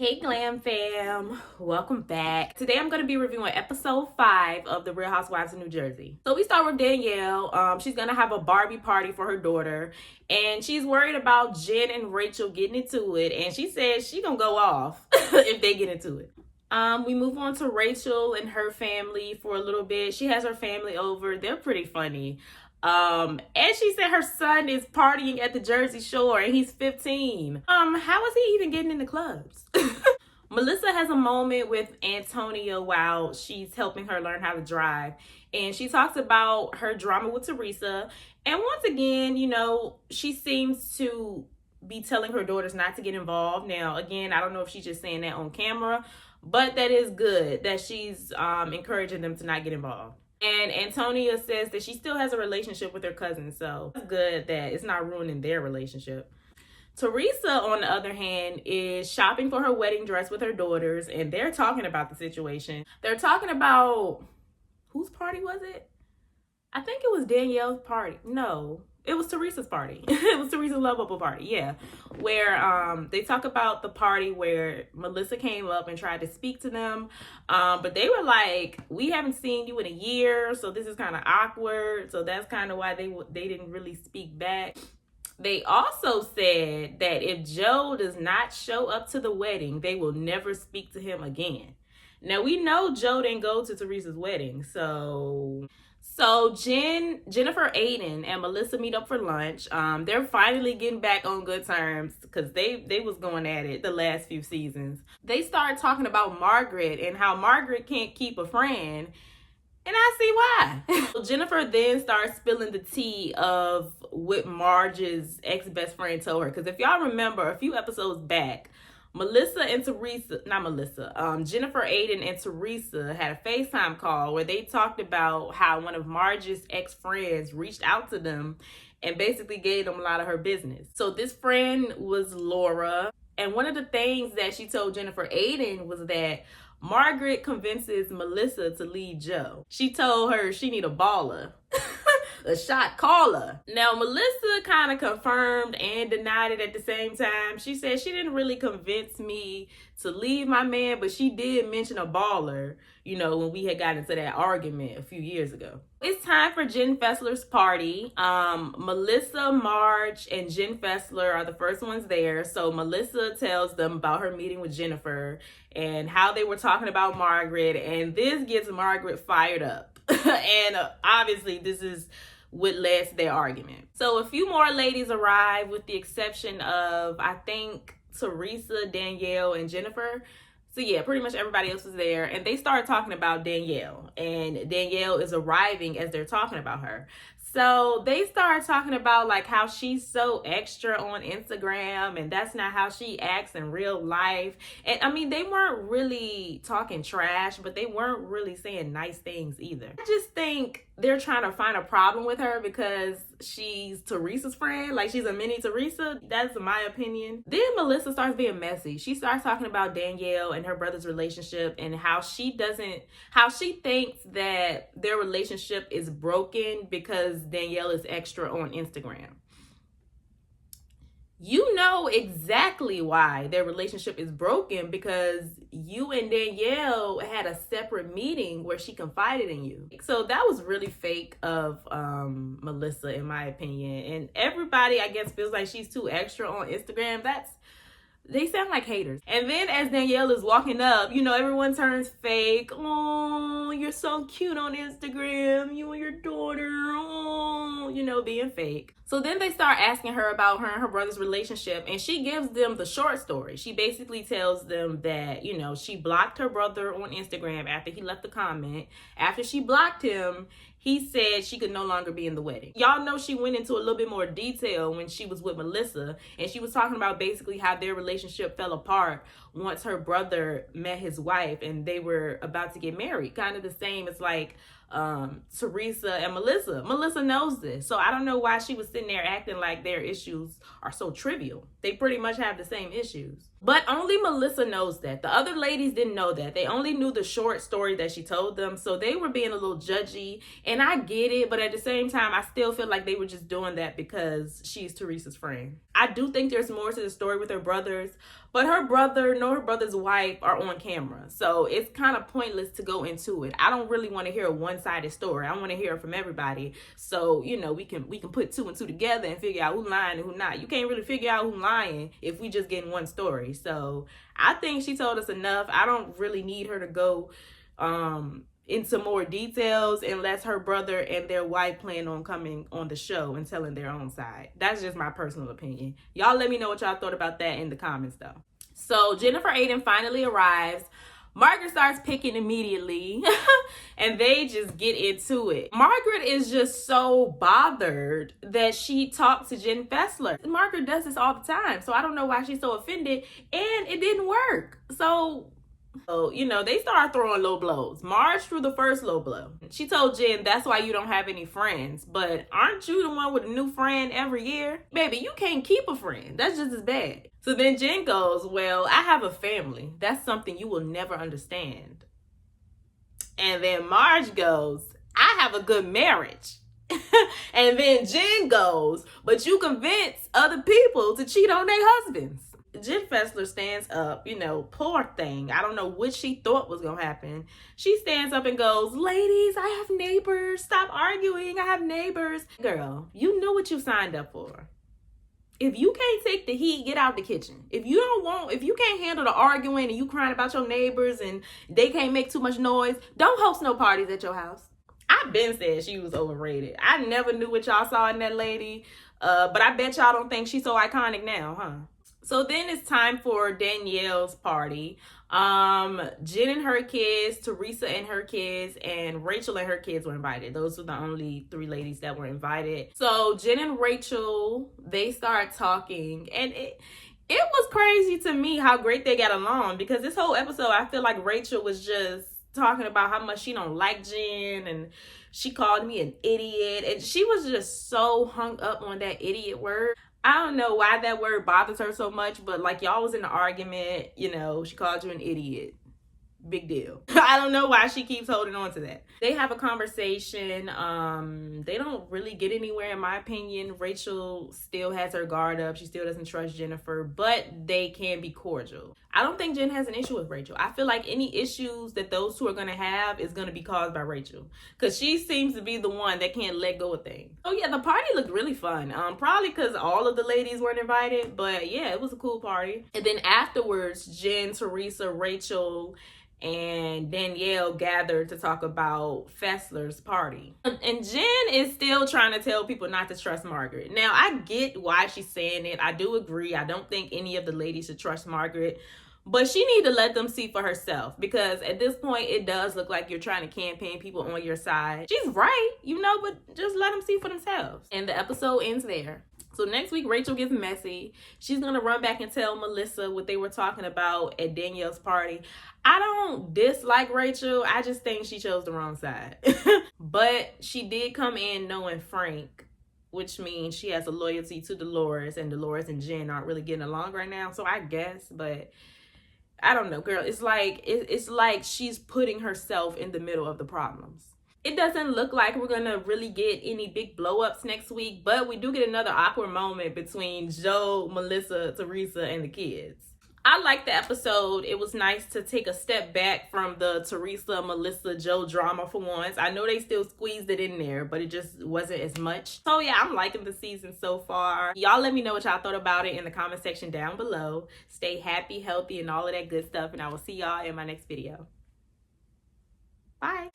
Hey Glam Fam, welcome back. Today I'm going to be reviewing episode 5 of The Real Housewives of New Jersey. So we start with Danielle. She's going to have a Barbie party for her daughter, and she's worried about Jen and Rachel getting into it, and she says she's going to go off if they get into it. We move on to Rachel and her family for a little bit. She has her family over. They're pretty funny. And she said her son is partying at the Jersey Shore and he's 15. How is he even getting into clubs? Melissa has a moment with Antonia while she's helping her learn how to drive. And she talks about her drama with Teresa. And once again, she seems to be telling her daughters not to get involved. Now, again, I don't know if she's just saying that on camera, but that is good that she's encouraging them to not get involved. And Antonia says that she still has a relationship with her cousin, so it's good that it's not ruining their relationship. Teresa, on the other hand, is shopping for her wedding dress with her daughters, and they're talking about the situation. They're talking about, whose party was it? I think it was Danielle's party. No, it was Teresa's party. It was Teresa's Love Bubble party, yeah. Where they talk about the party where Melissa came up and tried to speak to them. But they were like, we haven't seen you in a year, so this is kind of awkward. So that's kind of why they didn't really speak back. They also said that if Joe does not show up to the wedding, they will never speak to him again. Now, we know Joe didn't go to Teresa's wedding, so Jennifer, Aiden, and Melissa meet up for lunch. They're finally getting back on good terms because they was going at it the last few seasons. They start talking about Margaret and how Margaret can't keep a friend. And I see why. Jennifer then starts spilling the tea of what Marge's ex-best friend told her. Because if y'all remember, a few episodes back, Jennifer, Aiden, and Teresa had a FaceTime call where they talked about how one of Marge's ex-friends reached out to them and basically gave them a lot of her business. So this friend was Laura. And one of the things that she told Jennifer Aiden was that Margaret convinces Melissa to leave Joe. She told her she need a baller. A shot caller. Now, Melissa kind of confirmed and denied it at the same time. She said she didn't really convince me to leave my man, but she did mention a baller, when we had gotten into that argument a few years ago. It's time for Jen Fessler's party. Melissa, Marge, and Jen Fessler are the first ones there. So Melissa tells them about her meeting with Jennifer and how they were talking about Margaret. And this gets Margaret fired up. And obviously this is what led to their argument. So a few more ladies arrive with the exception of, I think, Teresa, Danielle, and Jennifer. So yeah, pretty much everybody else is there. And they start talking about Danielle. And Danielle is arriving as they're talking about her. So they start talking about like how she's so extra on Instagram and that's not how she acts in real life. And I mean, they weren't really talking trash, but they weren't really saying nice things either. I just think they're trying to find a problem with her because she's Teresa's friend. Like she's a mini Teresa. That's my opinion. Then Melissa starts being messy. She starts talking about Danielle and her brother's relationship and how she thinks that their relationship is broken because Danielle is extra on Instagram. You know exactly why their relationship is broken because you and Danielle had a separate meeting where she confided in you. So that was really fake of Melissa, in my opinion. And everybody, I guess, feels like she's too extra on Instagram. They sound like haters. And then as Danielle is walking up, everyone turns fake. Oh, you're so cute on Instagram. You and your daughter. Oh, being fake. So then they start asking her about her and her brother's relationship. And she gives them the short story. She basically tells them that, she blocked her brother on Instagram after he left a comment. After she blocked him, he said she could no longer be in the wedding. Y'all know she went into a little bit more detail when she was with Melissa. And she was talking about basically how their relationship fell apart once her brother met his wife and they were about to get married. Kind of the same as like Teresa and Melissa. Melissa knows this. So I don't know why she was sitting there acting like their issues are so trivial. They pretty much have the same issues. But only Melissa knows that. The other ladies didn't know that. They only knew the short story that she told them. So they were being a little judgy. And I get it. But at the same time, I still feel like they were just doing that because she's Teresa's friend. I do think there's more to the story with her brothers. But her brother, nor her brother's wife are on camera. So it's kind of pointless to go into it. I don't really want to hear a one-sided story. I want to hear from everybody. So, you know, we can put two and two together and figure out who's lying and who's not. You can't really figure out who's lying if we just get in one story. So I think she told us enough. I don't really need her to go into more details unless her brother and their wife plan on coming on the show and telling their own side. That's just my personal opinion. Y'all let me know what y'all thought about that in the comments though. So Jennifer Aiden finally arrives. Margaret starts picking immediately and they just get into it. Margaret is just so bothered that she talked to Jen Fessler. Margaret does this all the time, so I don't know why she's so offended, and it didn't work. So, you know, they start throwing low blows. Marge threw the first low blow. She told Jen, that's why you don't have any friends. But aren't you the one with a new friend every year? Baby, you can't keep a friend. That's just as bad. So then Jen goes, well, I have a family. That's something you will never understand. And then Marge goes, I have a good marriage. And then Jen goes, but you convince other people to cheat on their husbands. Jen Fessler stands up, you know, poor thing. I don't know what she thought was going to happen. She stands up and goes, ladies, I have neighbors. Stop arguing. I have neighbors. Girl, you know what you signed up for. If you can't take the heat, get out the kitchen. If you can't handle the arguing and you crying about your neighbors and they can't make too much noise, don't host no parties at your house. I've been said she was overrated. I never knew what y'all saw in that lady. But I bet y'all don't think she's so iconic now, huh? So then it's time for Danielle's party. Jen and her kids, Teresa and her kids, and Rachel and her kids were invited. Those were the only three ladies that were invited. So Jen and Rachel, they start talking, and it was crazy to me how great they got along, because this whole episode, I feel like Rachel was just talking about how much she don't like Jen, and she called me an idiot, and she was just so hung up on that idiot word. I don't know why that word bothers her so much, but like y'all was in an argument, you know, she called you an idiot. Big deal. I don't know why she keeps holding on to that. They have a conversation. They don't really get anywhere, in my opinion. Rachel still has her guard up. She still doesn't trust Jennifer, but they can be cordial. I don't think Jen has an issue with Rachel. I feel like any issues that those two are going to have is going to be caused by Rachel, because she seems to be the one that can't let go of things. Oh yeah, the party looked really fun. Probably because all of the ladies weren't invited, but yeah, it was a cool party. And then afterwards, Jen, Teresa, Rachel, and Danielle gathered to talk about Fessler's party. And Jen is still trying to tell people not to trust Margaret. Now, I get why she's saying it. I do agree. I don't think any of the ladies should trust Margaret. But she need to let them see for herself, because at this point, it does look like you're trying to campaign people on your side. She's right, you know, but just let them see for themselves. And the episode ends there. So next week, Rachel gets messy. She's going to run back and tell Melissa what they were talking about at Danielle's party. I don't dislike Rachel. I just think she chose the wrong side. But she did come in knowing Frank, which means she has a loyalty to Dolores, and Dolores and Jen aren't really getting along right now. So I guess, but I don't know, girl. It's like she's putting herself in the middle of the problems. It doesn't look like we're going to really get any big blow-ups next week, but we do get another awkward moment between Joe, Melissa, Teresa, and the kids. I liked the episode. It was nice to take a step back from the Teresa, Melissa, Joe drama for once. I know they still squeezed it in there, but it just wasn't as much. So yeah, I'm liking the season so far. Y'all let me know what y'all thought about it in the comment section down below. Stay happy, healthy, and all of that good stuff, and I will see y'all in my next video. Bye.